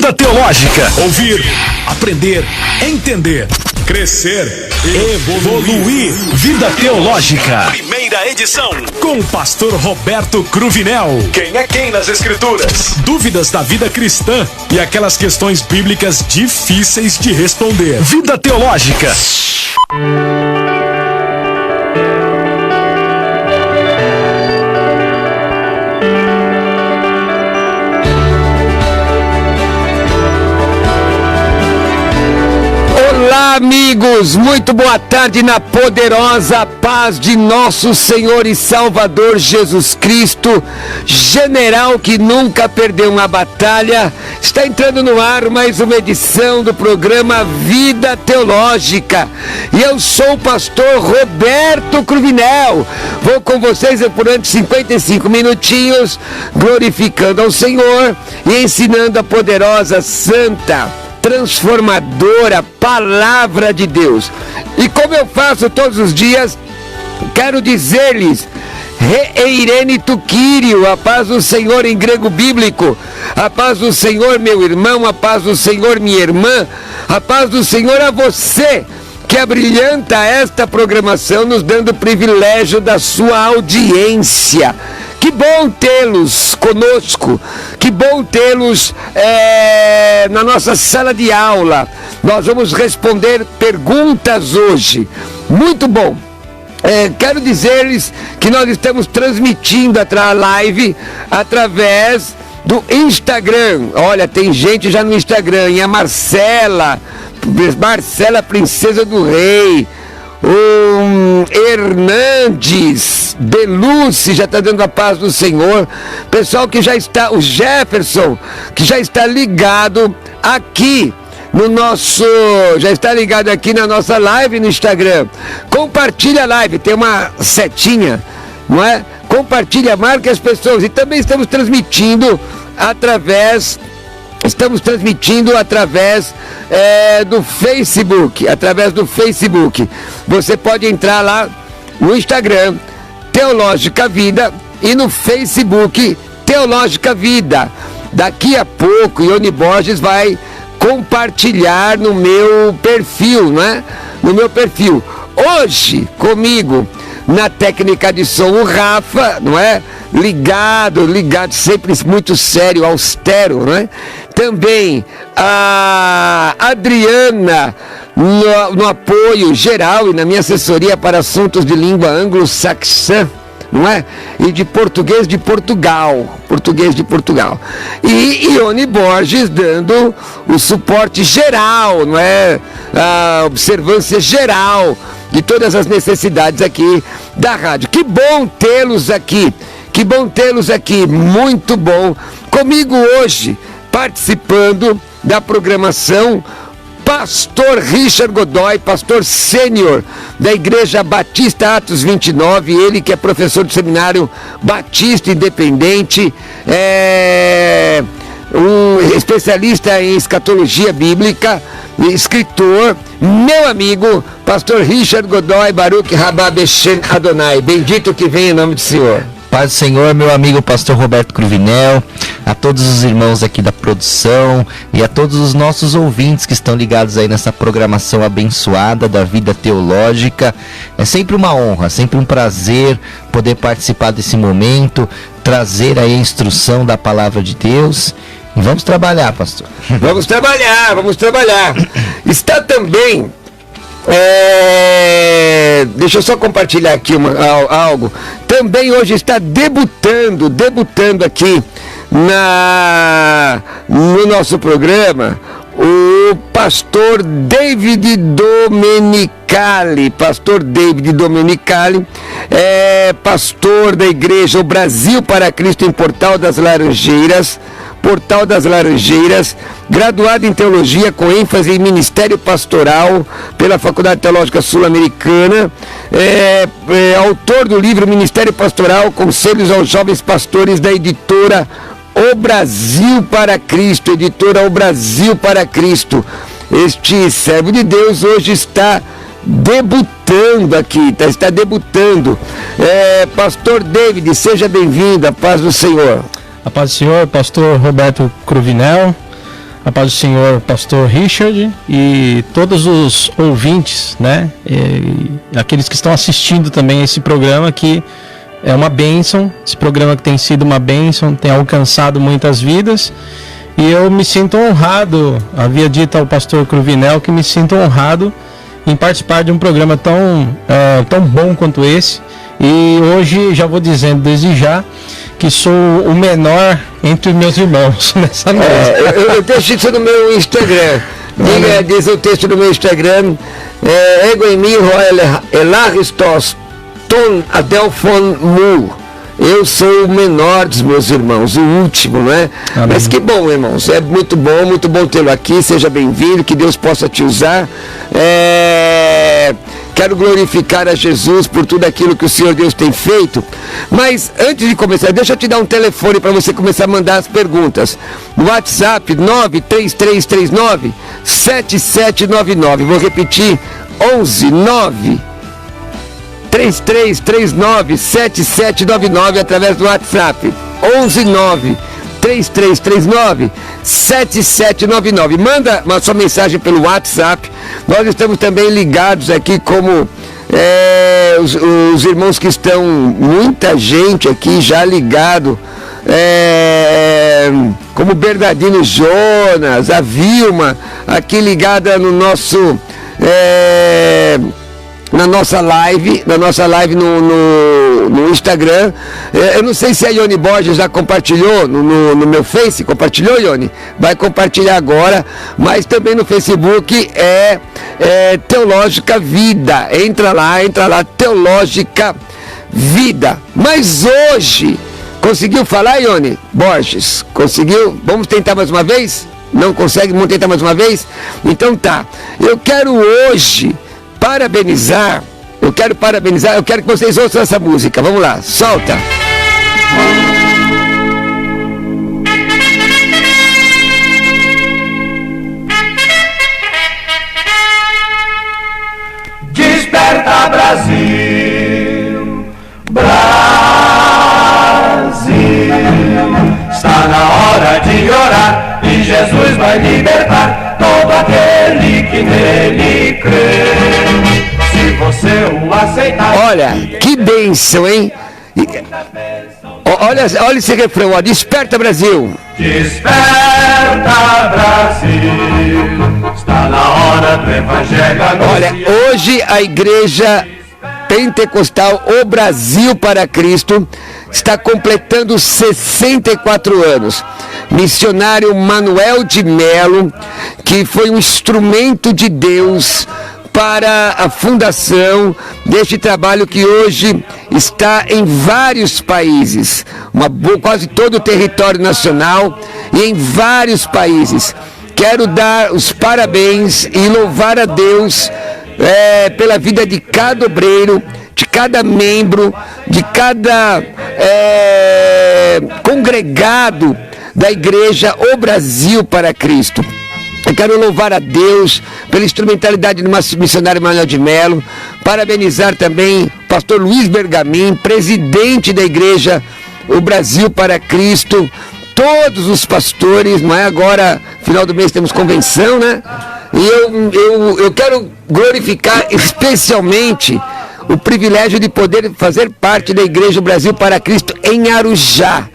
Vida Teológica. Ouvir, aprender, entender, crescer, evoluir. Vida Teológica. Primeira edição. Com o pastor Roberto Cruvinel. Quem é quem nas Escrituras? Dúvidas da vida cristã e aquelas questões bíblicas difíceis de responder. Vida Teológica. Olá, amigos, muito boa tarde na poderosa paz de nosso Senhor e Salvador Jesus Cristo, general que nunca perdeu uma batalha. Está entrando no ar mais uma edição do programa Vida Teológica e eu sou o pastor Roberto Cruvinel. Vou com vocês durante 55 minutinhos, glorificando ao Senhor e ensinando a poderosa, santa, transformadora palavra de Deus. E como eu faço todos os dias, quero dizer-lhes: Reirene tu Kyrio, a paz do Senhor em grego bíblico, a paz do Senhor, meu irmão, a paz do Senhor, minha irmã, a paz do Senhor a você que abrilhanta esta programação, nos dando o privilégio da sua audiência. Que bom tê-los conosco, que bom tê-los na nossa sala de aula. Nós vamos responder perguntas hoje, muito bom. Quero dizer-lhes que nós estamos transmitindo a live através do Instagram. Olha, tem gente já no Instagram, e a Marcela Princesa do Rei, o Hernandes Belucci já está dando a paz do Senhor. Pessoal que já está, o Jefferson, que já está ligado aqui no nosso, já está ligado aqui na nossa live no Instagram. Compartilha a live, tem uma setinha, não é? Compartilha, marque as pessoas. E também estamos transmitindo através do Facebook, Você pode entrar lá no Instagram, Teológica Vida, e no Facebook, Teológica Vida. Daqui a pouco, Ione Borges vai compartilhar no meu perfil, né? No meu perfil. Hoje, comigo, na técnica de som, o Rafa, não é? Ligado, sempre muito sério, austero, né? Também a Adriana no apoio geral e na minha assessoria para assuntos de língua anglo-saxã, não é? E de português de Portugal. E Ione Borges dando o suporte geral, não é? A observância geral de todas as necessidades aqui da rádio. Que bom tê-los aqui, muito bom. Comigo hoje, participando da programação, pastor Richard Godoy, pastor sênior da Igreja Batista Atos 29, ele que é professor do Seminário Batista Independente, um especialista em escatologia bíblica, escritor, meu amigo, pastor Richard Godoy, Baruch Rabá Beshem Adonai. Bendito que vem em nome do Senhor. Paz do Senhor, meu amigo pastor Roberto Cruvinel, a todos os irmãos aqui da produção e a todos os nossos ouvintes que estão ligados aí nessa programação abençoada da Vida Teológica. É sempre uma honra, sempre um prazer poder participar desse momento, trazer aí a instrução da palavra de Deus. E vamos trabalhar, pastor. Vamos trabalhar. Está também... deixa eu só compartilhar aqui algo. Também hoje está debutando aqui no nosso programa o pastor David Domenicali. É pastor da igreja O Brasil para Cristo em Portal das Laranjeiras, graduado em teologia com ênfase em ministério pastoral pela Faculdade Teológica Sul-Americana, autor do livro Ministério Pastoral, Conselhos aos Jovens Pastores, da editora O Brasil para Cristo, Este servo de Deus hoje está debutando aqui, está debutando. Pastor David, seja bem-vindo, a paz do Senhor. A paz do Senhor, pastor Roberto Cruvinel, A paz do Senhor, pastor Richard e todos os ouvintes, né? E aqueles que estão assistindo também esse programa, que é uma bênção. Esse programa que tem sido uma bênção, tem alcançado muitas vidas. E eu me sinto honrado, havia dito ao pastor Cruvinel que me sinto honrado em participar de um programa tão bom quanto esse. E hoje já vou dizendo desde já que sou o menor entre os meus irmãos nessa mesa. Eu deixo isso no meu Instagram. Diz o texto do meu Instagram: Ego em mim, Elaristos, Ton Adelfon Mu. Eu sou o menor dos meus irmãos, o último, não é? Amém. Mas que bom, irmãos, é muito bom tê-lo aqui, seja bem-vindo, que Deus possa te usar. Quero glorificar a Jesus por tudo aquilo que o Senhor Deus tem feito. Mas antes de começar, deixa eu te dar um telefone para você começar a mandar as perguntas. No WhatsApp 93339-7799. Vou repetir: 119-3339-7799 através do WhatsApp. 119-3339-7799. Manda uma sua mensagem pelo WhatsApp. Nós estamos também ligados aqui como os irmãos que estão, muita gente aqui já ligado, como Bernardino Jonas, a Vilma, aqui ligada no nosso... na nossa live no Instagram. Eu não sei se a Ione Borges já compartilhou no meu Face. Compartilhou, Ione? Vai compartilhar agora. Mas também no Facebook é Teológica Vida. Entra lá, Teológica Vida. Mas hoje, conseguiu falar, Ione Borges? Conseguiu? Vamos tentar mais uma vez? Não consegue? Vamos tentar mais uma vez? Então tá. Eu quero hoje parabenizar, eu quero que vocês ouçam essa música. Vamos lá, solta! Desperta, Brasil, está na hora de orar e Jesus vai libertar todo aquele que nele crê. Se você o aceitar. Olha, que bênção, hein? Olha esse refrão, ó. Desperta, Brasil. Desperta, Brasil, está na hora do Evangelho anunciar. Olha, hoje a igreja pentecostal, o Brasil para Cristo, está completando 64 anos. Missionário Manuel de Melo, que foi um instrumento de Deus para a fundação deste trabalho que hoje está em vários países, quase todo o território nacional e em vários países. Quero dar os parabéns e louvar a Deus pela vida de cada obreiro, de cada membro, de cada congregado da igreja O Brasil para Cristo. Eu quero louvar a Deus pela instrumentalidade do missionário Manuel de Melo, parabenizar também o pastor Luiz Bergamin, presidente da igreja O Brasil para Cristo, todos os pastores, não é? Agora, final do mês temos convenção, né? E eu quero glorificar especialmente o privilégio de poder fazer parte da igreja O Brasil para Cristo em Arujá,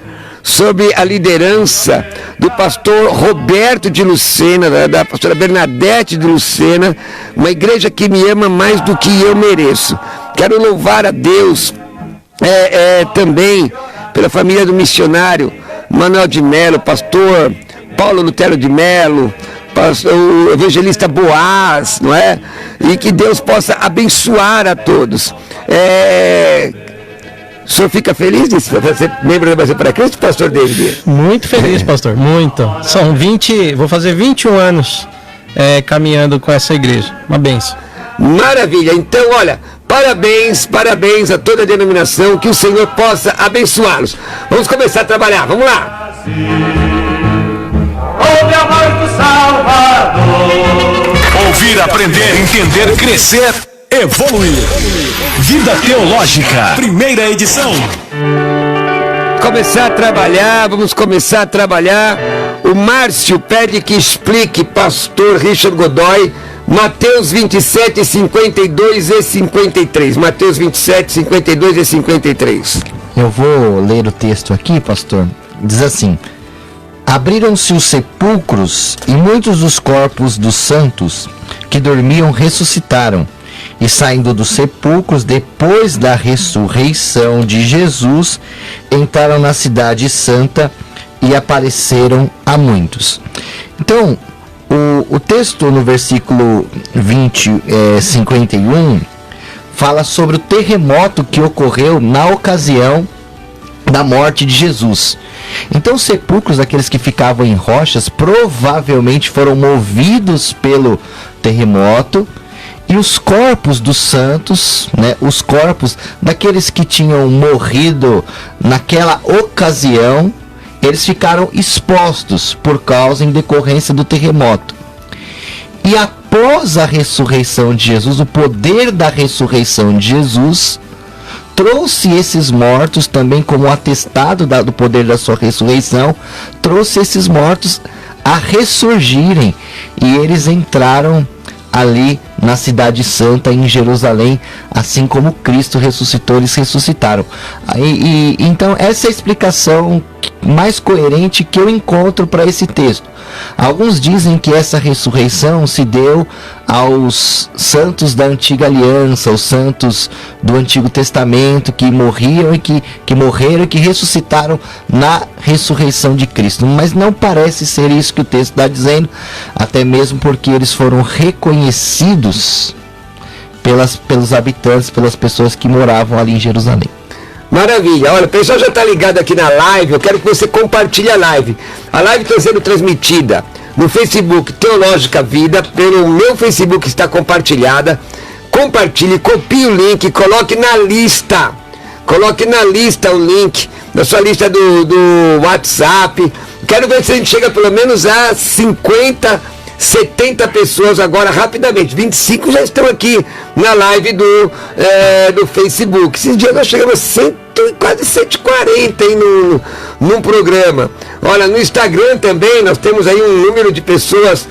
sob a liderança do pastor Roberto de Lucena, da pastora Bernadette de Lucena, uma igreja que me ama mais do que eu mereço. Quero louvar a Deus também pela família do missionário Manuel de Melo, pastor Paulo Lutero de Melo, o evangelista Boaz, não é? E que Deus possa abençoar a todos. O senhor fica feliz de ser membro do Brasil para Cristo, pastor David? Muito feliz, pastor, muito. Vou fazer 21 anos caminhando com essa igreja. Uma bênção. Maravilha. Então, olha, parabéns a toda a denominação, que o Senhor possa abençoá-los. Vamos começar a trabalhar, vamos lá. Ouve a voz do Salvador. Ouvir, aprender, entender, crescer, evoluir. Vida Teológica, primeira edição. Vamos começar a trabalhar. O Márcio pede que explique, pastor Richard Godoy, Mateus 27, 52 e 53. Mateus 27, 52 e 53. Eu vou ler o texto aqui, pastor. Diz assim: abriram-se os sepulcros e muitos dos corpos dos santos que dormiam ressuscitaram. E saindo dos sepulcros, depois da ressurreição de Jesus, entraram na cidade santa e apareceram a muitos. Então, o texto no versículo 51 fala sobre o terremoto que ocorreu na ocasião da morte de Jesus. Então, os sepulcros, aqueles que ficavam em rochas, provavelmente foram movidos pelo terremoto. E os corpos dos santos, né, os corpos daqueles que tinham morrido naquela ocasião, eles ficaram expostos por causa em decorrência do terremoto. E após a ressurreição de Jesus, o poder da ressurreição de Jesus trouxe esses mortos também como atestado do poder da sua ressurreição, trouxe esses mortos a ressurgirem e eles entraram ali na cidade santa em Jerusalém, assim como Cristo ressuscitou, eles ressuscitaram. Então essa é a explicação mais coerente que eu encontro para esse texto. Alguns dizem que essa ressurreição se deu aos santos da antiga aliança, os santos do Antigo Testamento que morriam e que morreram e que ressuscitaram na ressurreição de Cristo. Mas não parece ser isso que o texto está dizendo, até mesmo porque eles foram reconhecidos pelos habitantes, pelas pessoas que moravam ali em Jerusalém. Maravilha, olha, o pessoal já está ligado aqui na live, eu quero que você compartilhe a live. A live está sendo transmitida no Facebook Teológica Vida, pelo meu Facebook está compartilhada. Compartilhe, copie o link, coloque na lista o link, na sua lista do WhatsApp. Quero ver se a gente chega pelo menos a 50, 70 pessoas agora, rapidamente. 25 já estão aqui na live do Facebook. Esses dias nós chegamos a quase 140 aí num programa. Olha, no Instagram também nós temos aí um número de pessoas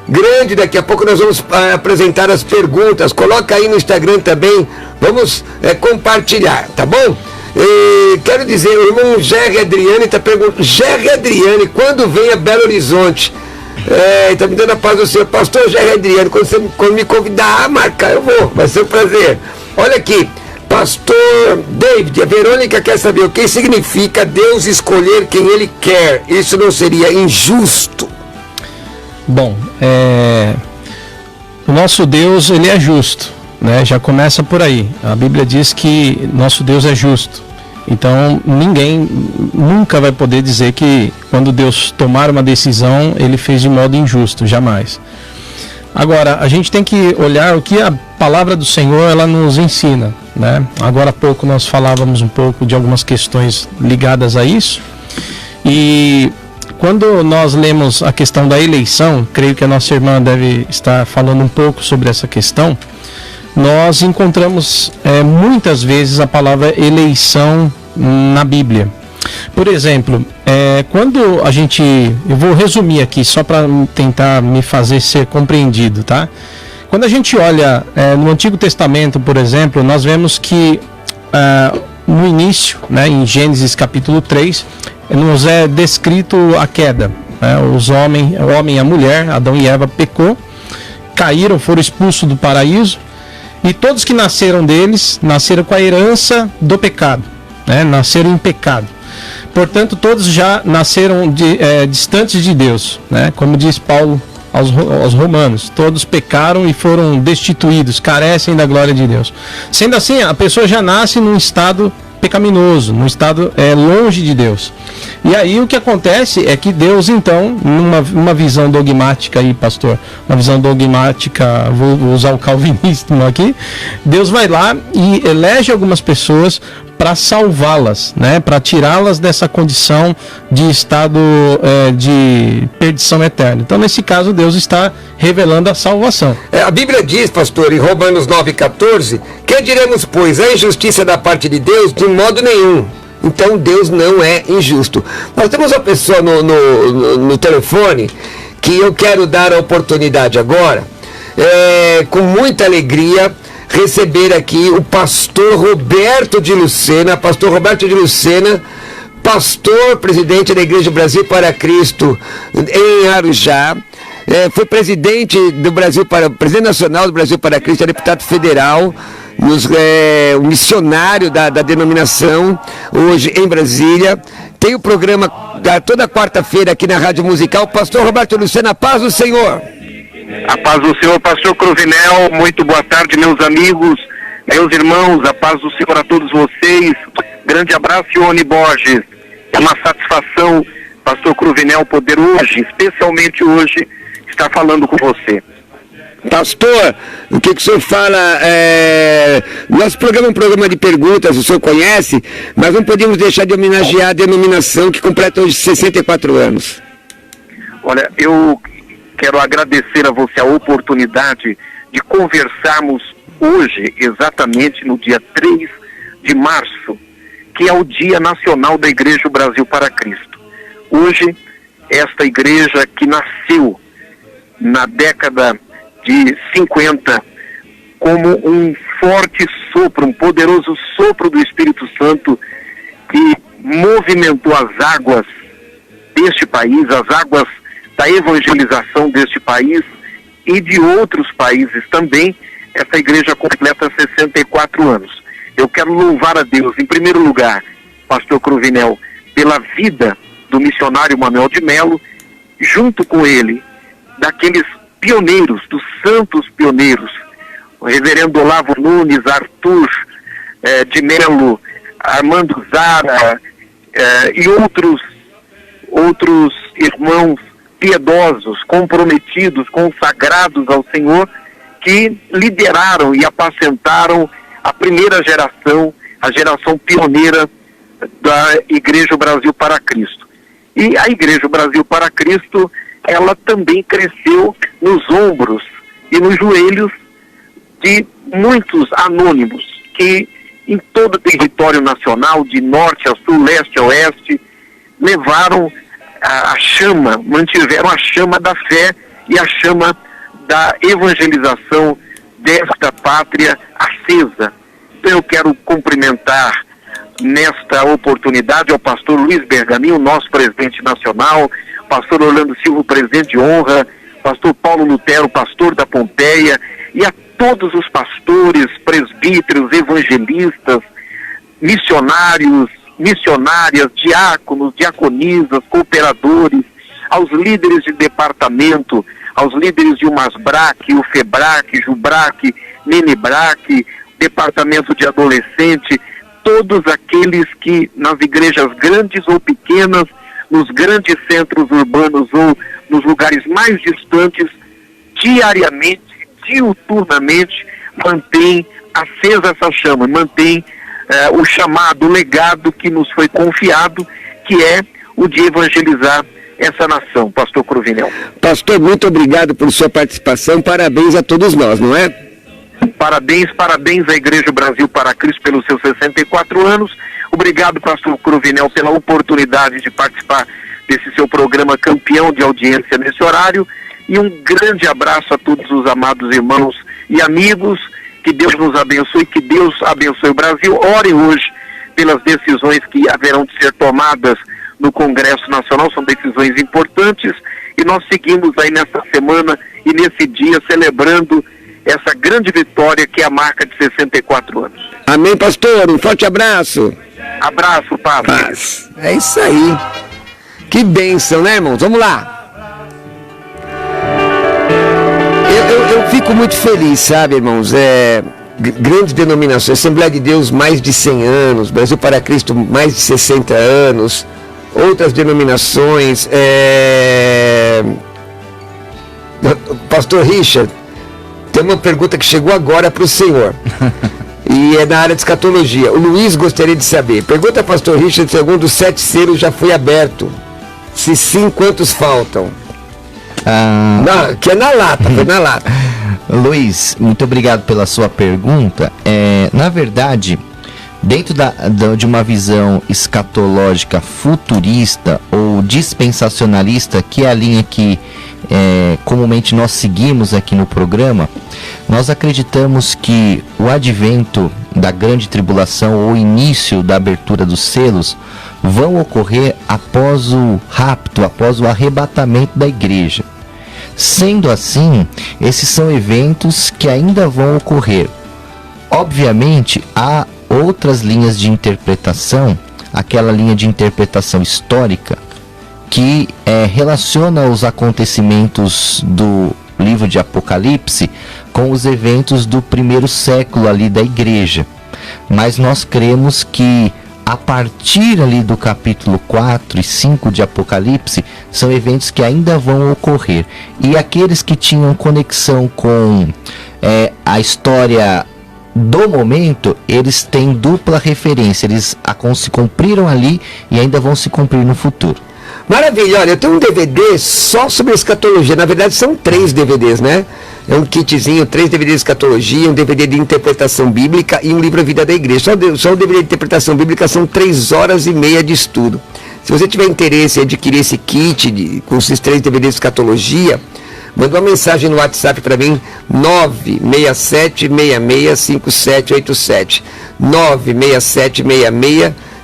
grande. Daqui a pouco nós vamos apresentar as perguntas. Coloca aí no Instagram também. Vamos compartilhar, tá bom? Quero dizer, o irmão Gerry Adriane está perguntando: Gerry Adriane, quando vem a Belo Horizonte? Está me dando a paz do Senhor. Pastor Gerry Adriane, quando me convidar a marcar, eu vou, vai ser um prazer. Olha aqui, pastor David, a Verônica quer saber o que significa Deus escolher quem Ele quer. Isso não seria injusto? Bom, o nosso Deus, Ele é justo, né? Já começa por aí. A Bíblia diz que nosso Deus é justo. Então, ninguém nunca vai poder dizer que quando Deus tomar uma decisão, Ele fez de modo injusto, jamais. Agora, a gente tem que olhar o que a palavra do Senhor ela nos ensina, né? Agora há pouco nós falávamos um pouco de algumas questões ligadas a isso. E quando nós lemos a questão da eleição, creio que a nossa irmã deve estar falando um pouco sobre essa questão. Nós encontramos muitas vezes a palavra eleição na Bíblia. Por exemplo, quando eu vou resumir aqui só para tentar me fazer ser compreendido, tá? Quando a gente olha no Antigo Testamento, por exemplo, nós vemos que no início, né, em Gênesis capítulo 3, nos é descrito a queda. O homem e a mulher, Adão e Eva, pecou, caíram, foram expulsos do paraíso. E todos que nasceram deles, nasceram com a herança do pecado, né? Nasceram em pecado. Portanto, todos já nasceram distantes de Deus, né? Como diz Paulo aos Romanos, todos pecaram e foram destituídos, carecem da glória de Deus. Sendo assim, a pessoa já nasce num estado pecaminoso, num estado longe de Deus. E aí o que acontece é que Deus, então, numa visão dogmática aí, pastor, uma visão dogmática, vou usar o calvinismo aqui, Deus vai lá e elege algumas pessoas para salvá-las, né? Para tirá-las dessa condição de estado de perdição eterna. Então, nesse caso, Deus está revelando a salvação. A Bíblia diz, pastor, em Romanos 9,14, que diremos, pois, a injustiça da parte de Deus? De modo nenhum. Então Deus não é injusto. Nós temos uma pessoa no telefone que eu quero dar a oportunidade agora, com muita alegria, receber aqui o pastor Roberto de Lucena. Pastor Roberto de Lucena, pastor presidente da Igreja Brasil para Cristo em Arujá. Foi presidente do presidente nacional do Brasil para Cristo, é deputado federal, o missionário da denominação, hoje em Brasília. Tem o programa toda quarta-feira aqui na Rádio Musical. Pastor Roberto Lucena, a paz do Senhor. A paz do Senhor, pastor Cruvinel. Muito boa tarde, meus amigos, meus irmãos. A paz do Senhor a todos vocês. Grande abraço, Ione Borges. É uma satisfação, pastor Cruvinel, poder hoje, especialmente hoje, estar falando com você. Pastor, o que o senhor fala? Nosso programa é um programa de perguntas, o senhor conhece, mas não podemos deixar de homenagear a denominação que completa hoje 64 anos. Olha, eu quero agradecer a você a oportunidade de conversarmos hoje, exatamente no dia 3 de março, que é o Dia Nacional da Igreja Brasil para Cristo. Hoje, esta igreja que nasceu na década de 50, como um forte sopro, um poderoso sopro do Espírito Santo que movimentou as águas deste país, as águas da evangelização deste país e de outros países também. Essa igreja completa 64 anos. Eu quero louvar a Deus, em primeiro lugar, pastor Cruvinel, pela vida do missionário Manuel de Melo, junto com ele, daqueles pioneiros, dos santos pioneiros, o reverendo Olavo Nunes, Arthur de Melo, Armando Zara e outros irmãos piedosos, comprometidos, consagrados ao Senhor, que lideraram e apacentaram a primeira geração, a geração pioneira da Igreja Brasil para Cristo. E a Igreja Brasil para Cristo, ela também cresceu nos ombros e nos joelhos de muitos anônimos que em todo o território nacional, de norte a sul, leste a oeste, levaram a chama, mantiveram a chama da fé e a chama da evangelização desta pátria acesa. Então eu quero cumprimentar nesta oportunidade ao pastor Luiz Bergamin, nosso presidente nacional, pastor Orlando Silva, presidente de honra, pastor Paulo Lutero, pastor da Pompeia, e a todos os pastores, presbíteros, evangelistas, missionários, missionárias, diáconos, diaconisas, cooperadores, aos líderes de departamento, aos líderes de UMASBRAC, UFEBRAC, JUBRAC, NENEBRAC, departamento de adolescente, todos aqueles que nas igrejas grandes ou pequenas, nos grandes centros urbanos ou nos lugares mais distantes, diariamente, diuturnamente, mantém acesa essa chama, mantém o chamado, o legado que nos foi confiado, que é o de evangelizar essa nação, pastor Cruvinel. Pastor, muito obrigado por sua participação, parabéns a todos nós, não é? Parabéns à Igreja Brasil para Cristo pelos seus 64 anos. Obrigado, pastor Cruvinel, pela oportunidade de participar desse seu programa campeão de audiência nesse horário. E um grande abraço a todos os amados irmãos e amigos. Que Deus nos abençoe, que Deus abençoe o Brasil. Orem hoje pelas decisões que haverão de ser tomadas no Congresso Nacional, são decisões importantes, e nós seguimos aí nessa semana e nesse dia celebrando essa grande vitória que é a marca de 64 anos. Amém, pastor, um forte abraço. Abraço, paz. É isso aí. Que bênção, né, irmãos? Vamos lá. Eu fico muito feliz, sabe, irmãos? Grandes denominações, Assembleia de Deus mais de 100 anos, Brasil para Cristo mais de 60 anos, outras denominações, Pastor Richard, tem uma pergunta que chegou agora para o senhor, e é na área de escatologia. O Luiz gostaria de saber, pergunta Pastor Richard, segundo os 7 selos já foi aberto, se sim, quantos faltam? Que é na lata, foi na lata. Luiz, muito obrigado pela sua pergunta. Na verdade, Dentro de uma visão escatológica futurista ou dispensacionalista, que é a linha que comumente nós seguimos aqui no programa, nós acreditamos que o advento da grande tribulação ou o início da abertura dos selos vão ocorrer após o rapto, após o arrebatamento da igreja. Sendo assim, esses são eventos que ainda vão ocorrer. Obviamente, há outras linhas de interpretação, aquela linha de interpretação histórica, que relaciona os acontecimentos do livro de Apocalipse com os eventos do primeiro século ali da igreja. Mas nós cremos que a partir ali do capítulo 4 e 5 de Apocalipse, são eventos que ainda vão ocorrer. E aqueles que tinham conexão com a história do momento, eles têm dupla referência, eles se cumpriram ali e ainda vão se cumprir no futuro. Maravilha, olha, eu tenho um DVD só sobre escatologia, na verdade são 3 DVDs, né? É um kitzinho, 3 DVDs de escatologia, um DVD de interpretação bíblica e um livro A Vida da Igreja. Só o DVD de interpretação bíblica são 3 horas e meia de estudo. Se você tiver interesse em adquirir esse kit com esses 3 DVDs de escatologia, manda uma mensagem no WhatsApp para mim, 967665787.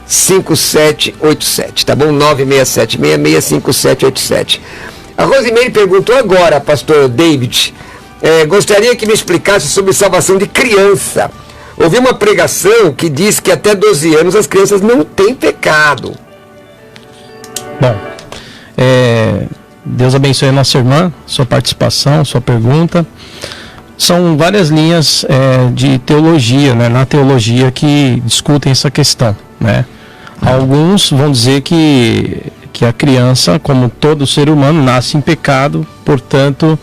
967665787, tá bom? 967665787. A Rosimeire perguntou agora, pastor David, gostaria que me explicasse sobre salvação de criança. Ouvi uma pregação que diz que até 12 anos as crianças não têm pecado. Bom, Deus abençoe a nossa irmã, sua participação, sua pergunta. São várias linhas de teologia, né, na teologia, que discutem essa questão, né? Alguns vão dizer que a criança, como todo ser humano, nasce em pecado, portanto,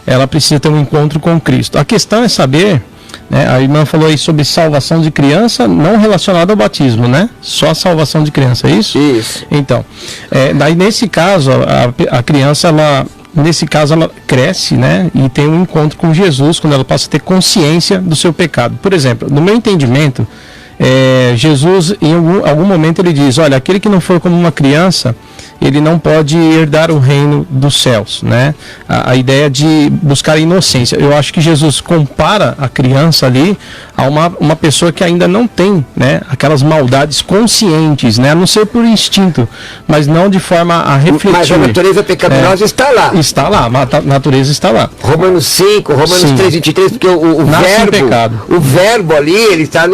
ela precisa ter um encontro com Cristo. A questão é saber, né, a irmã falou aí sobre salvação de criança, não relacionada ao batismo, né? Só a salvação de criança, é isso? Isso. Então, daí nesse caso, a criança, nesse caso, ela cresce, né, e tem um encontro com Jesus quando ela passa a ter consciência do seu pecado. Por exemplo, no meu entendimento, Jesus, em algum momento, ele diz: olha, aquele que não for como uma criança, ele não pode herdar o reino dos céus, né? A ideia de buscar a inocência. Eu acho que Jesus compara a criança ali a uma pessoa que ainda não tem, né, aquelas maldades conscientes, né? A não ser por instinto, mas não de forma a refletir. Mas a natureza pecaminosa está lá. Está lá, a natureza está lá. Romanos 5, Romanos 3:23, porque o verbo ali, ele está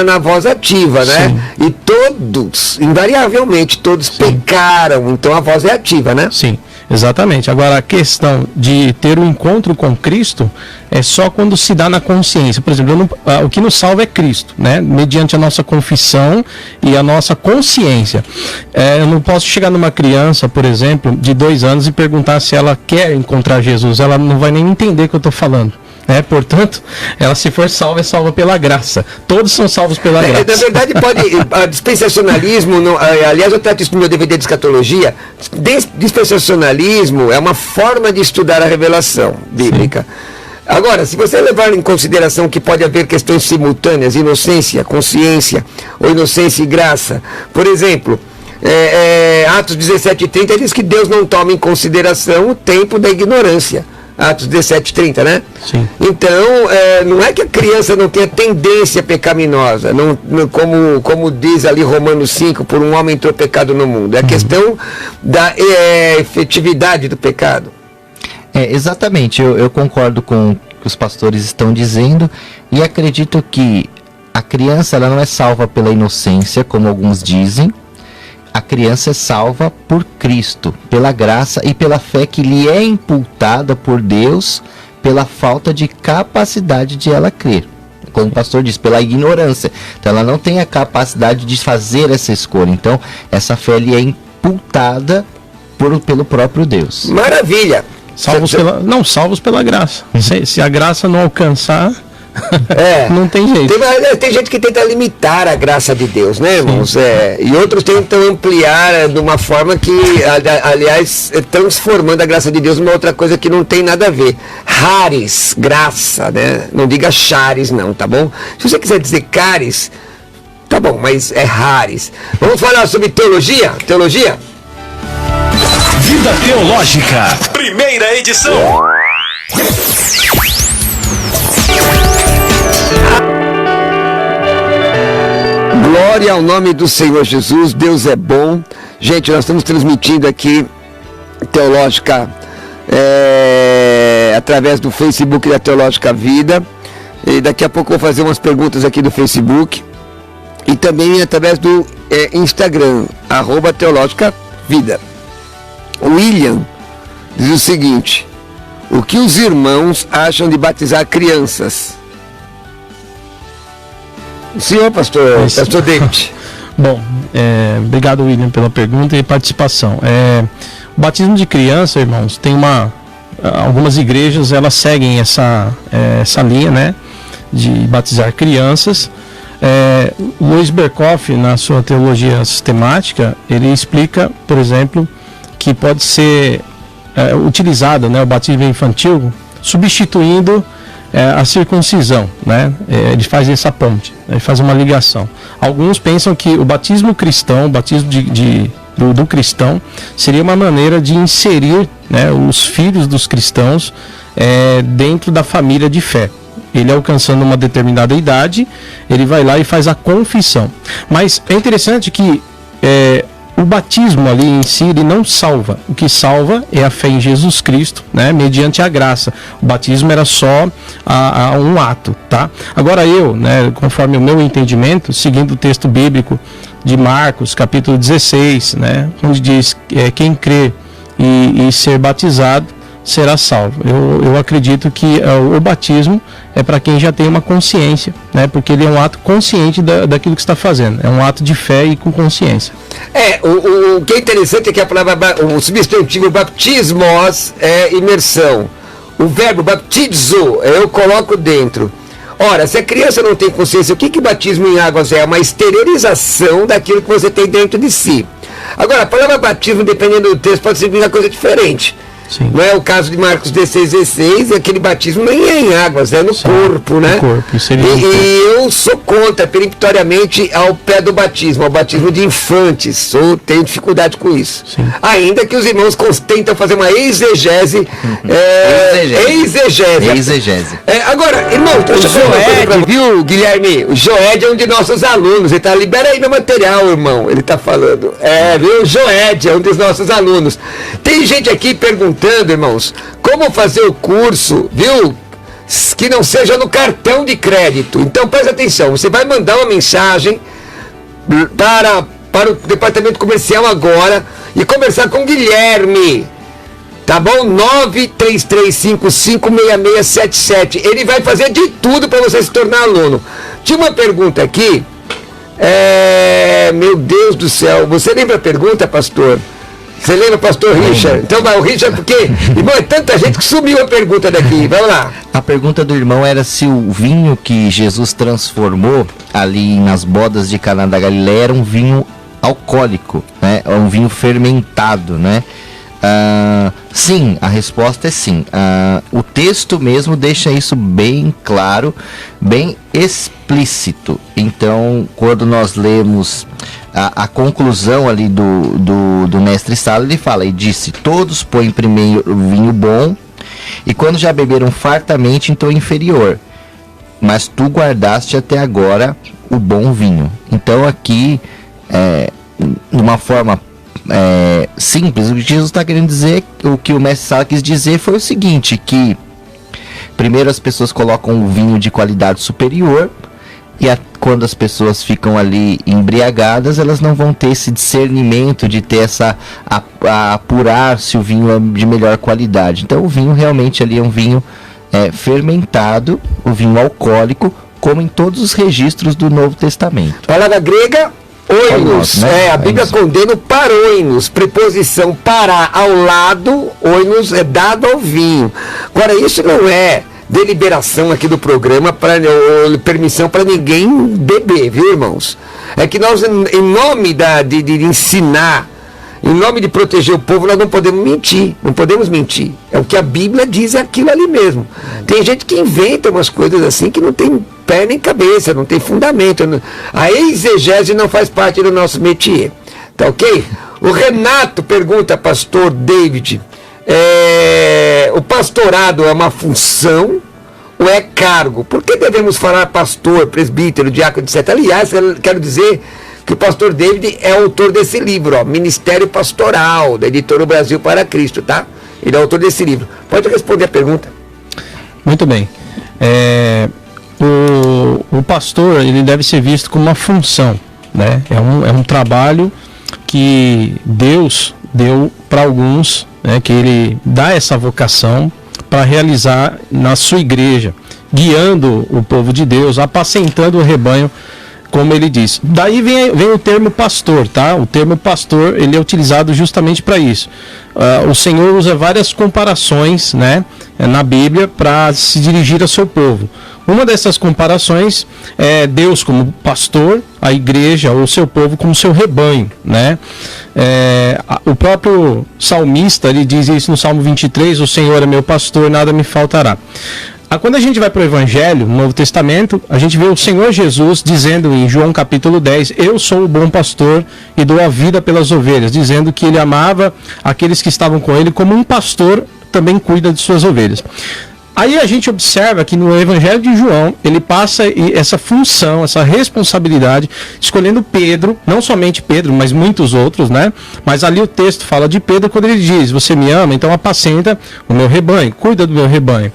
na voz ativa, né? Sim. E todos, invariavelmente, todos pecaram, então a voz é ativa, né? Sim, exatamente. Agora, a questão de ter um encontro com Cristo é só quando se dá na consciência. Por exemplo, o que nos salva é Cristo, né? Mediante a nossa confissão e a nossa consciência. Eu não posso chegar numa criança, por exemplo, de 2 anos e perguntar se ela quer encontrar Jesus. Ela não vai nem entender o que eu estou falando. Portanto, ela, se for salva, é salva pela graça. Todos são salvos pela graça. Na verdade, dispensacionalismo, aliás, eu trato isso no meu DVD de escatologia. Dispensacionalismo é uma forma de estudar a revelação bíblica. Sim. Agora, se você levar em consideração que pode haver questões simultâneas, inocência, consciência, ou inocência e graça, por exemplo, Atos 17:30 diz que Deus não toma em consideração o tempo da ignorância. Atos 17:30, né? Sim. Então, não é que a criança não tenha tendência pecaminosa, como diz ali Romanos 5, por um homem entrou pecado no mundo. É a questão da efetividade do pecado. Exatamente, eu concordo com o que os pastores estão dizendo e acredito que a criança, ela não é salva pela inocência, como alguns dizem. A criança é salva por Cristo, pela graça e pela fé que lhe é imputada por Deus, pela falta de capacidade de ela crer. Como o pastor diz, pela ignorância. Então ela não tem a capacidade de fazer essa escolha. Então essa fé lhe é imputada pelo próprio Deus. Maravilha! Salvos pela graça. Se a graça não alcançar, não tem jeito. Tem gente que tenta limitar a graça de Deus, né, irmãos? E outros tentam ampliar de uma forma que, aliás, transformando a graça de Deus numa outra coisa que não tem nada a ver. Haris, graça, né? Não diga charis, não, tá bom? Se você quiser dizer caris, Tá bom, mas é rares. Vamos falar sobre teologia? Teologia? Vida Teológica, primeira edição. Glória ao nome do Senhor Jesus, Deus é bom. Gente, nós estamos transmitindo aqui Teológica através do Facebook da Teológica Vida. E daqui a pouco eu vou fazer umas perguntas aqui do Facebook. E também através do Instagram, @Teológica Vida. O William diz o seguinte: o que os irmãos acham de batizar crianças? O senhor, pastor David. Bom, obrigado, William, pela pergunta e participação. O batismo de criança, irmãos, tem algumas igrejas, elas seguem essa linha, né, de batizar crianças. Louis Berkhoff, na sua teologia sistemática, ele explica, por exemplo, que pode ser utilizado, né, o batismo infantil, substituindo a circuncisão, né? Ele faz essa ponte, ele faz uma ligação. Alguns pensam que o batismo cristão, o batismo do cristão, seria uma maneira de inserir, né, os filhos dos cristãos dentro da família de fé. Ele alcançando uma determinada idade, ele vai lá e faz a confissão. Mas é interessante que o batismo ali em si, ele não salva. O que salva é a fé em Jesus Cristo, né, mediante a graça. O batismo era só um ato, tá? Agora né, conforme o meu entendimento, seguindo o texto bíblico de Marcos, capítulo 16, né, onde diz quem crê e ser batizado será salvo. Eu acredito que o batismo é para quem já tem uma consciência, né? Porque ele é um ato consciente daquilo que está fazendo. É um ato de fé e com consciência. O que é interessante é que a palavra, o substantivo baptismos é imersão. O verbo baptizo, eu coloco dentro. Ora, se a criança não tem consciência, o que batismo em águas é? Uma exteriorização daquilo que você tem dentro de si. Agora, a palavra batismo, dependendo do texto, pode significar coisa diferente. Sim. Não é o caso de Marcos 16, e aquele batismo nem é em águas, é no corpo, né? E eu sou contra, peremptoriamente, ao pé do batismo, ao batismo de infantes. Eu tenho dificuldade com isso. Sim. Ainda que os irmãos tentam fazer uma exegese. Exegese. Agora, irmão, deixa eu Joed, viu, Guilherme? O Joed é um de nossos alunos. Ele tá, libera aí meu material, irmão. Ele tá falando. Viu? O Joed é um dos nossos alunos. Tem gente aqui perguntando, irmãos, como fazer o curso, viu? Que não seja no cartão de crédito. Então preste atenção, você vai mandar uma mensagem para o departamento comercial agora e conversar com o Guilherme, tá bom? 933556677. Ele vai fazer de tudo para você se tornar aluno. Tinha uma pergunta aqui, meu Deus do céu, você lembra a pergunta, pastor? Você lembra, pastor Richard? Então vai, o Richard, porque, irmão, é tanta gente que sumiu a pergunta daqui. Vamos lá. A pergunta do irmão era se o vinho que Jesus transformou ali nas bodas de Caná da Galileia era um vinho alcoólico, né? Um vinho fermentado, né? Sim, a resposta é sim. O texto mesmo deixa isso bem claro, bem explícito. Então, quando nós lemos a conclusão ali do mestre Sala, ele fala, e disse, todos põem primeiro o vinho bom, e quando já beberam fartamente, então inferior. Mas tu guardaste até agora o bom vinho. Então aqui, de uma forma simples, o que Jesus está querendo dizer, o que o mestre Sala quis dizer foi o seguinte, que primeiro as pessoas colocam o vinho de qualidade superior, e quando as pessoas ficam ali embriagadas, elas não vão ter esse discernimento de ter a apurar se o vinho é de melhor qualidade. Então o vinho realmente ali é um vinho fermentado, o vinho alcoólico, como em todos os registros do Novo Testamento. Palavra grega, oinos, né? A Bíblia condena o paroinos, preposição para, ao lado, oinos é dado ao vinho. Agora isso não é deliberação aqui do programa, ou permissão para ninguém beber, viu, irmãos? É que nós, em nome de ensinar, em nome de proteger o povo, nós não podemos mentir, É o que a Bíblia diz, é aquilo ali mesmo. Tem gente que inventa umas coisas assim que não tem pé nem cabeça, não tem fundamento. A exegese não faz parte do nosso métier. Tá ok? O Renato pergunta, pastor David, o pastorado é uma função ou é cargo? Por que devemos falar pastor, presbítero, diácono, etc? Aliás, quero dizer que o pastor David é autor desse livro, ó, Ministério Pastoral, da editora Brasil para Cristo, tá? Ele é autor desse livro. Pode responder a pergunta. Muito bem. O pastor, ele deve ser visto como uma função, né? É um trabalho que Deus deu para alguns, né? Que ele dá essa vocação para realizar na sua igreja, guiando o povo de Deus, apacentando o rebanho, como ele diz. Daí vem o termo pastor, tá? O termo pastor, ele é utilizado justamente para isso. O Senhor usa várias comparações, né, na Bíblia para se dirigir ao seu povo. Uma dessas comparações é Deus como pastor, a igreja ou o seu povo como seu rebanho, né? O próprio salmista, ele diz isso no Salmo 23, o Senhor é meu pastor, nada me faltará. Quando a gente vai para o Evangelho, no Novo Testamento, a gente vê o Senhor Jesus dizendo em João capítulo 10, eu sou o bom pastor e dou a vida pelas ovelhas, dizendo que ele amava aqueles que estavam com ele como um pastor também cuida de suas ovelhas. Aí a gente observa que no Evangelho de João, ele passa essa função, essa responsabilidade, escolhendo Pedro, não somente Pedro, mas muitos outros, né? Mas ali o texto fala de Pedro quando ele diz, você me ama, então apacenta o meu rebanho, cuida do meu rebanho.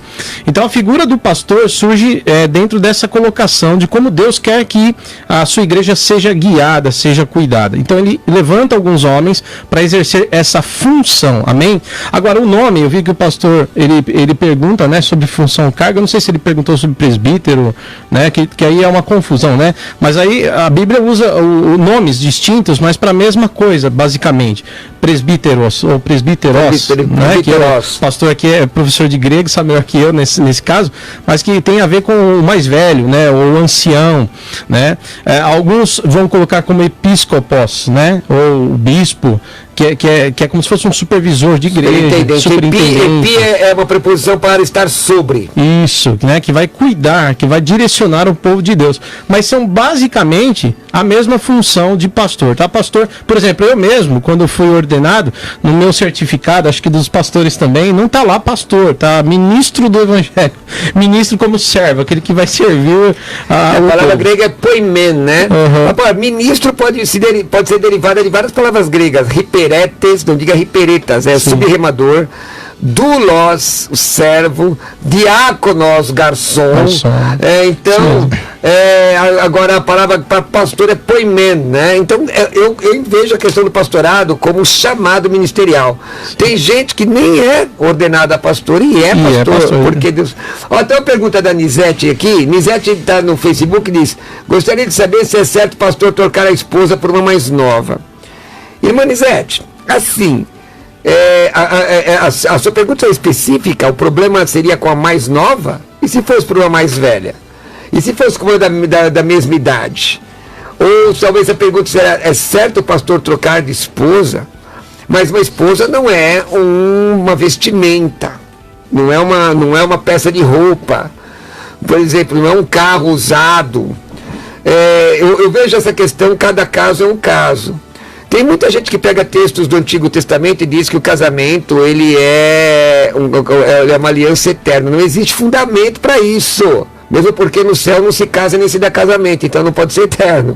Então a figura do pastor surge dentro dessa colocação de como Deus quer que a sua igreja seja guiada, seja cuidada. Então ele levanta alguns homens para exercer essa função, amém? Agora o nome, eu vi que o pastor, ele pergunta, né? Sobre função cargo, eu não sei se ele perguntou sobre presbítero, né, que aí é uma confusão, né, mas aí a Bíblia usa nomes distintos, mas para a mesma coisa, basicamente, presbíteros ou presbíteros, né, que o pastor aqui é professor de grego, sabe melhor que eu nesse caso, mas que tem a ver com o mais velho, né, ou o ancião, né, alguns vão colocar como episcopos, né, ou bispo, que é como se fosse um supervisor de igreja, superintendente. Epi é uma preposição para estar sobre. Isso, né, que vai cuidar, que vai direcionar o povo de Deus. Mas são basicamente a mesma função de pastor, tá? Pastor, por exemplo, eu mesmo, quando fui ordenado, no meu certificado, acho que dos pastores também, não tá lá pastor, tá? Ministro do Evangelho. Ministro como servo, aquele que vai servir a palavra grega é poimen, né? Uhum. Ministro pode ser derivada de várias palavras gregas. Riperetes, não diga riperetas, subremador. Doulos, o servo, diáconos, garçom. Então, agora a palavra para pastor é poimen, né? Então, eu vejo a questão do pastorado como chamado ministerial. Tem gente que nem é ordenada a pastor e é pastor, porque Deus... Tem uma pergunta da Nizete aqui. Nizete está no Facebook e diz, gostaria de saber se é certo o pastor trocar a esposa por uma mais nova. Irmã Nizete, assim... a sua pergunta é específica, o problema seria com a mais nova? E se fosse por uma mais velha? E se fosse com uma da mesma idade? Ou talvez a pergunta será, é certo o pastor trocar de esposa? Mas uma esposa não é uma vestimenta, não é uma peça de roupa, por exemplo, não é um carro usado. Eu vejo essa questão, cada caso é um caso. Tem muita gente que pega textos do Antigo Testamento e diz que o casamento ele é uma aliança eterna. Não existe fundamento para isso. Mesmo porque no céu não se casa nem se dá casamento, então não pode ser eterno.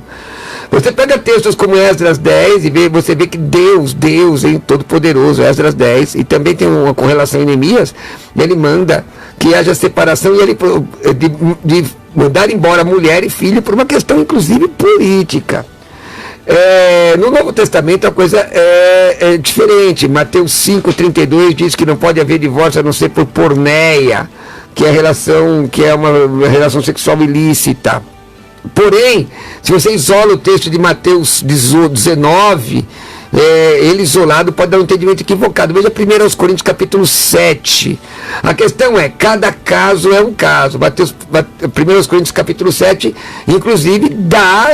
Você pega textos como Esdras 10 e você vê que Deus, hein, Todo-Poderoso, Esdras 10, e também tem uma correlação em Neemias, ele manda que haja separação e ele de mandar embora mulher e filho por uma questão inclusive política. No Novo Testamento a coisa é diferente. Mateus 5,32 diz que não pode haver divórcio a não ser por porneia, que é uma relação sexual ilícita. Porém, se você isola o texto de Mateus 19, ele isolado pode dar um entendimento equivocado. Veja 1 Coríntios capítulo 7. A questão é, cada caso é um caso. 1 Coríntios capítulo 7, inclusive, dá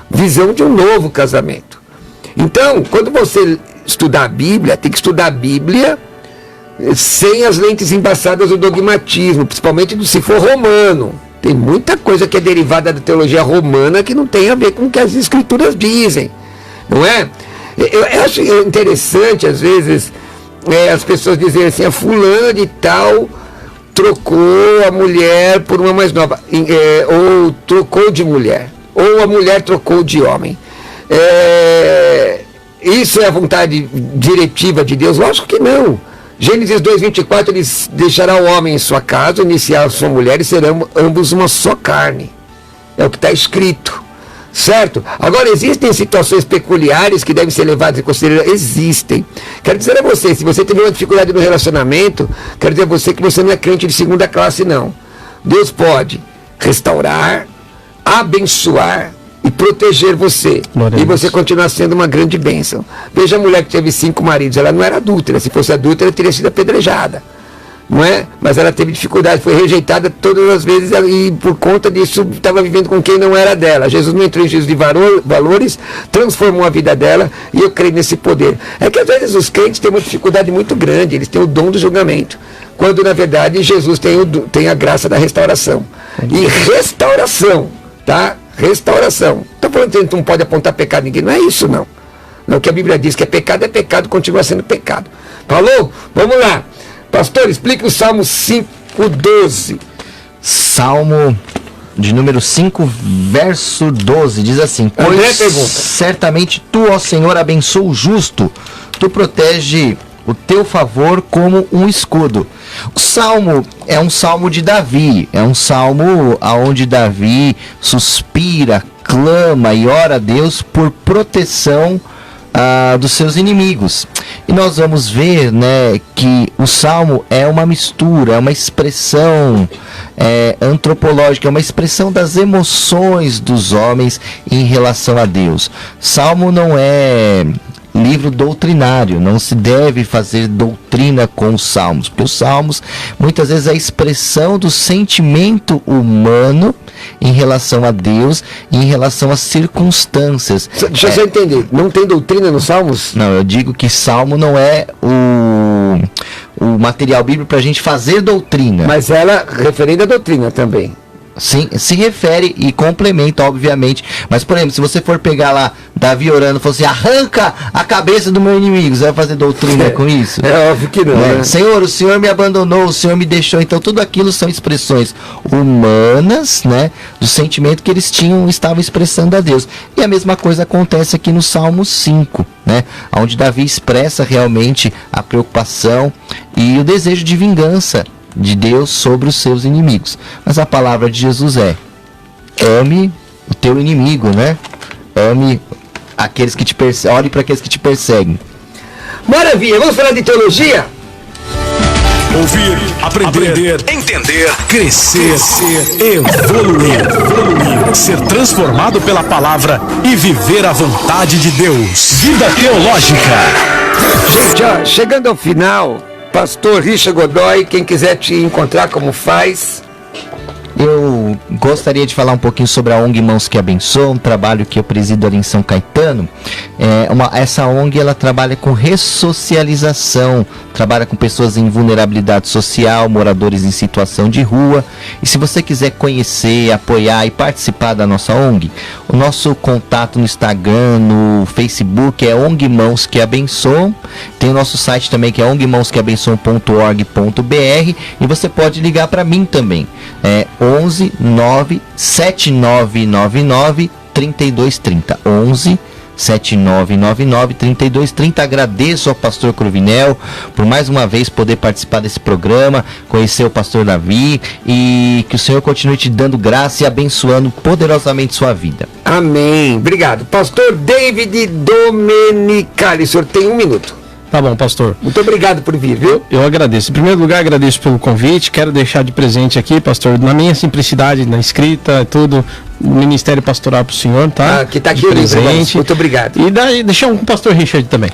visão de um novo casamento. Então, quando você estudar a Bíblia, tem que estudar a Bíblia sem as lentes embaçadas do dogmatismo, principalmente se for romano. Tem muita coisa que é derivada da teologia romana que não tem a ver com o que as escrituras dizem, não é? Eu acho interessante, às vezes, as pessoas dizerem assim, a fulana de tal trocou a mulher por uma mais nova, ou trocou de mulher, ou a mulher trocou de homem. Isso é a vontade diretiva de Deus? Lógico que não. Gênesis 2:24, ele deixará o homem em sua casa, iniciar a sua mulher e serão ambos uma só carne. É o que está escrito, certo? Agora, existem situações peculiares que devem ser levadas em consideração? Existem. Quero dizer a você, se você tiver uma dificuldade no relacionamento, quero dizer a você que você não é crente de segunda classe, não. Deus pode restaurar, abençoar e proteger você. E você continuar sendo uma grande bênção. Veja a mulher que teve 5 maridos, ela não era adúltera. Se fosse adúltera, ela teria sido apedrejada, não é? Mas ela teve dificuldade, foi rejeitada todas as vezes e por conta disso estava vivendo com quem não era dela. Jesus não entrou em juízo de valores, transformou a vida dela, e eu creio nesse poder. É que às vezes os crentes têm uma dificuldade muito grande, eles têm o dom do julgamento, quando na verdade Jesus tem a graça da restauração. E restauração, tá? Restauração. Estou falando que a gente não pode apontar pecado a ninguém, não é isso não. Não, o que a Bíblia diz que é pecado, continua sendo pecado. Falou? Vamos lá. Pastor, explique o Salmo 5:12. Salmo de número 5, verso 12, diz assim: André pergunta: certamente tu, ó Senhor, abençoa o justo, tu protege o teu favor como um escudo. O salmo é um salmo de Davi, é um salmo onde Davi suspira, clama e ora a Deus por proteção dos seus inimigos. E nós vamos ver, né, que o salmo é uma mistura, é uma expressão antropológica, é uma expressão das emoções dos homens em relação a Deus. Salmo não é livro doutrinário, não se deve fazer doutrina com os salmos, porque os salmos muitas vezes é a expressão do sentimento humano em relação a Deus e em relação às circunstâncias. Deixa eu só entender, não tem doutrina nos salmos? Não, eu digo que salmo não é o material bíblico para a gente fazer doutrina. Mas ela referente à doutrina também. Sim, se refere e complementa, obviamente. Mas, por exemplo, se você for pegar lá Davi orando e falar assim, arranca a cabeça do meu inimigo, você vai fazer doutrina com isso? É óbvio que não, né? Senhor, o Senhor me abandonou, o Senhor me deixou. Então, tudo aquilo são expressões humanas, né? Do sentimento que eles estavam expressando a Deus. E a mesma coisa acontece aqui no Salmo 5, né? Onde Davi expressa realmente a preocupação e o desejo de vingança de Deus sobre os seus inimigos. Mas a palavra de Jesus é: ame o teu inimigo, né? Ame aqueles que te perseguem, ore para aqueles que te perseguem. Maravilha, vamos falar de teologia? Ouvir, aprender, entender, crescer, evoluir, ser transformado pela palavra e viver a vontade de Deus. Vida Teológica. Gente, ó, chegando ao final, Pastor Richard Godoy, quem quiser te encontrar, como faz? Eu gostaria de falar um pouquinho sobre a ONG Mãos que Abençoam, um trabalho que eu presido ali em São Caetano. Essa ONG, ela trabalha com ressocialização, trabalha com pessoas em vulnerabilidade social, moradores em situação de rua. E se você quiser conhecer, apoiar e participar da nossa ONG, o nosso contato no Instagram, no Facebook é ONG Mãos que Abençoam. Tem o nosso site também, que é ongmãosqueabençoam.org.br, e você pode ligar para mim também. 11 9 7999 3230. 11 7999 3230. Agradeço ao pastor Cruvinel por mais uma vez poder participar desse programa, conhecer o pastor Davi, e que o Senhor continue te dando graça e abençoando poderosamente sua vida. Amém. Obrigado. Pastor David Domenicali, o senhor tem 1 minuto. Tá bom, pastor. Muito obrigado por vir, viu? Eu agradeço. Em primeiro lugar, agradeço pelo convite. Quero deixar de presente aqui, pastor, na minha simplicidade, na escrita, tudo, Ministério Pastoral para o senhor, tá? Que tá aqui de presente. Muito obrigado. E deixar um com o pastor Richard também.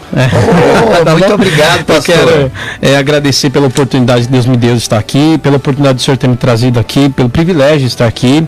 Tá muito obrigado, pastor. Eu quero agradecer pela oportunidade que Deus me deu de estar aqui, pela oportunidade do senhor ter me trazido aqui, pelo privilégio de estar aqui.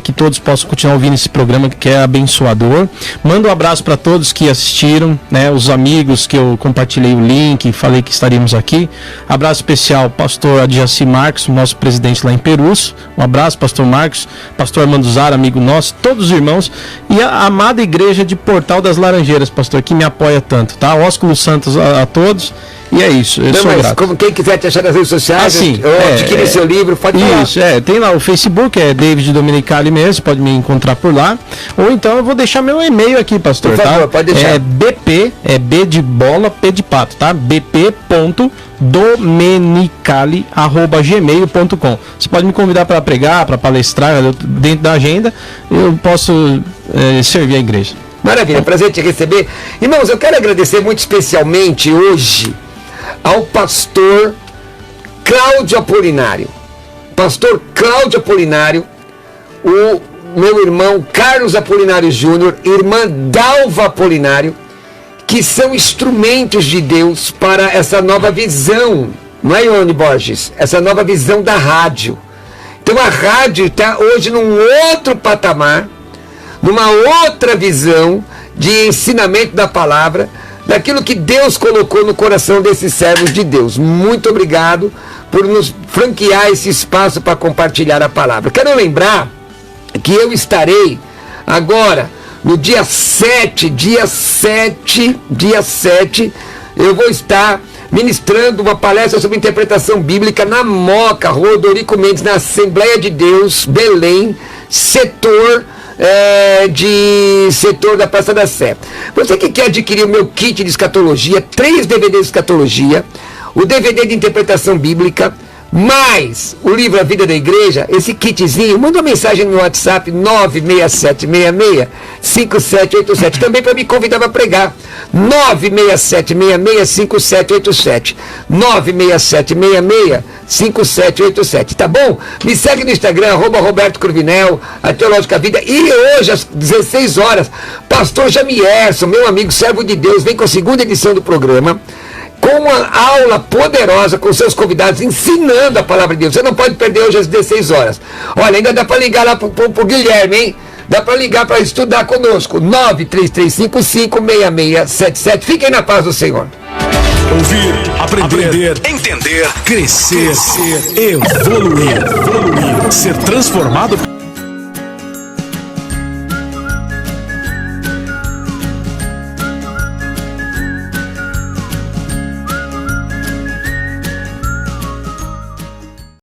que todos possam continuar ouvindo esse programa que é abençoador. Mando um abraço para todos que assistiram, né, os amigos que eu compartilhei o link, falei que estaríamos aqui. Abraço especial, pastor Adjaci Marcos, nosso presidente lá em Perus. Um abraço, pastor Marcos, pastor Armando Zara, amigo nosso, todos os irmãos, e a amada igreja de Portal das Laranjeiras, pastor, que me apoia tanto, tá? Ósculo Santos a todos. E é isso, eu sou grato. Como quem quiser te achar nas redes sociais, ou adquirir seu livro, pode falar. Isso, tem lá o Facebook, é David Domenicali mesmo, pode me encontrar por lá. Ou então eu vou deixar meu e-mail aqui, pastor, por favor, tá? Pode deixar. É BP, é B de bola, P de pato, tá? bp.domenicali@gmail.com. Você pode me convidar para pregar, para palestrar, dentro da agenda, eu posso servir a igreja. Maravilha, prazer te receber. Irmãos, eu quero agradecer muito especialmente hoje ao pastor Cláudio Apolinário. Pastor Cláudio Apolinário, o meu irmão Carlos Apolinário Júnior, irmã Dalva Apolinário, que são instrumentos de Deus para essa nova visão, não é, Ione Borges? Essa nova visão da rádio. Então a rádio está hoje num outro patamar, numa outra visão de ensinamento da palavra, daquilo que Deus colocou no coração desses servos de Deus. Muito obrigado por nos franquear esse espaço para compartilhar a palavra. Quero lembrar que eu estarei agora, no dia 7, eu vou estar ministrando uma palestra sobre interpretação bíblica na Moca, Rua Odorico Mendes, na Assembleia de Deus, Belém, setor da Praça da Sé. Você que quer adquirir o meu kit de escatologia, 3 DVDs de escatologia, o DVD de interpretação bíblica, mais o livro A Vida da Igreja, esse kitzinho, manda uma mensagem no meu WhatsApp 967665787, também para me convidar para pregar. 967665787, 967665787, tá bom? Me segue no Instagram, @Roberto Cruvinel, a Teológica Vida. E hoje às 16 horas, pastor Jamierson, meu amigo servo de Deus, vem com a 2ª edição do programa, com uma aula poderosa com seus convidados, ensinando a palavra de Deus. Você não pode perder hoje às 16 horas. Olha, ainda dá para ligar lá pro Guilherme, hein? Dá para ligar para estudar conosco. 933556677. Fiquem na paz do Senhor. Ouvir, aprender, entender, crescer, evoluir, ser transformado.